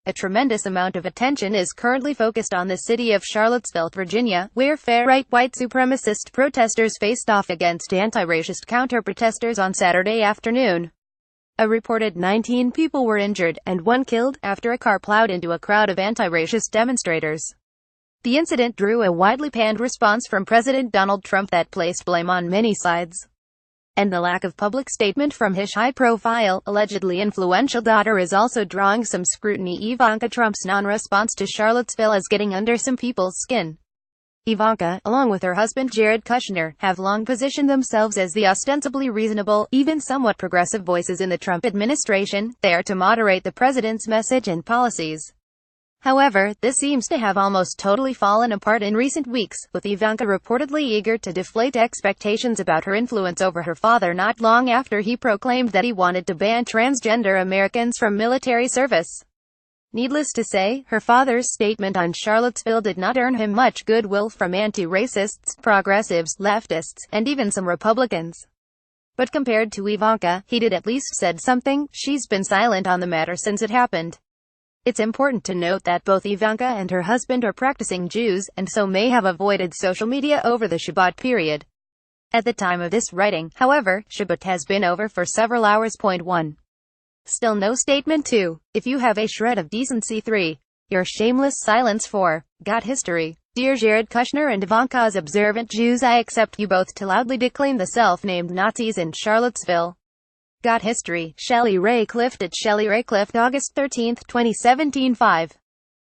A tremendous amount of attention is currently focused on the city of Charlottesville, Virginia, where far-right white supremacist protesters faced off against anti-racist counter-protesters on Saturday afternoon. A reported 19 people were injured, and one killed, after a car plowed into a crowd of anti-racist demonstrators. The incident drew a widely panned response from President Donald Trump that placed blame on many sides. And the lack of public statement from his high-profile, allegedly influential daughter is also drawing some scrutiny. Ivanka Trump's non-response to Charlottesville is getting under some people's skin. Ivanka, along with her husband Jared Kushner, have long positioned themselves as the ostensibly reasonable, even somewhat progressive voices in the Trump administration, there to moderate the president's message and policies. However, this seems to have almost totally fallen apart in recent weeks, with Ivanka reportedly eager to deflate expectations about her influence over her father not long after he proclaimed that he wanted to ban transgender Americans from military service. Needless to say, her father's statement on Charlottesville did not earn him much goodwill from anti-racists, progressives, leftists, and even some Republicans. But compared to Ivanka, he did at least said something. She's been silent on the matter since it happened. It's important to note that both Ivanka and her husband are practicing Jews, and so may have avoided social media over the Shabbat period. At the time of this writing, however, Shabbat has been over for several hours. 1. Still no statement. 2. If you have a shred of decency. 3. Your shameless silence. 4. Got history. Dear Jared Kushner and Ivanka, as observant Jews, I accept you both to loudly declaim the self-named Nazis in Charlottesville. Got history. Shelley Ray Clift at Shelley Ray Clift, August 13, 2017. 5.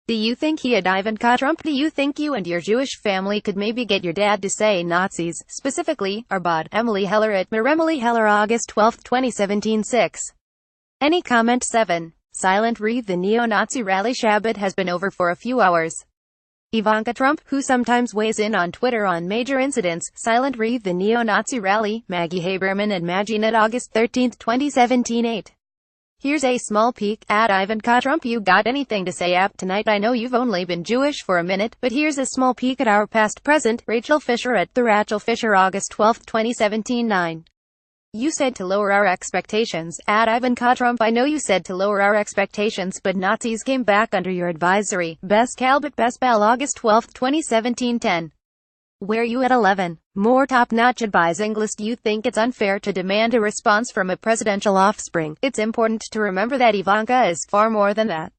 Do you think he had Ivanka Trump? Do you think you and your Jewish family could maybe get your dad to say Nazis, specifically, Arbad? Emily Heller at Emily Heller, August 12, 2017. 6. Any comment? 7. Silent Read. The neo-Nazi rally Shabbat has been over for a few hours. Ivanka Trump, who sometimes weighs in on Twitter on major incidents, silent Read. The neo-Nazi rally, Maggie Haberman and Maggie at August 13, 2017. 8. Here's a small peek at Ivanka Trump. You got anything to say up tonight? I know you've only been Jewish for a minute, but here's a small peek at our past present. Rachel Fisher at the Rachel Fisher, August 12, 2017. 9. You said to lower our expectations. At Ivanka Trump, I know you said to lower our expectations, but Nazis came back under your advisory. Best Calbert Best Bell, August 12, 2017. 10. Where you at? 11. More top-notch advising list. You think it's unfair to demand a response from a presidential offspring. It's important to remember that Ivanka is far more than that.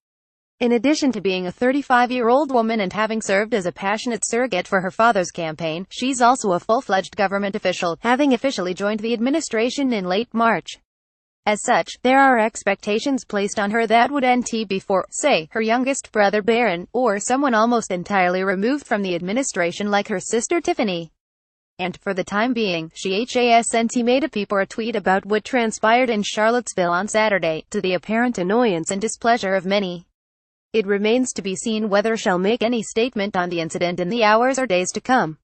In addition to being a 35-year-old woman and having served as a passionate surrogate for her father's campaign, she's also a full-fledged government official, having officially joined the administration in late March. As such, there are expectations placed on her that would end before, say, her youngest brother Barron, or someone almost entirely removed from the administration like her sister Tiffany. And, for the time being, she hasn't made a peep or a tweet about what transpired in Charlottesville on Saturday, to the apparent annoyance and displeasure of many. It remains to be seen whether she'll make any statement on the incident in the hours or days to come.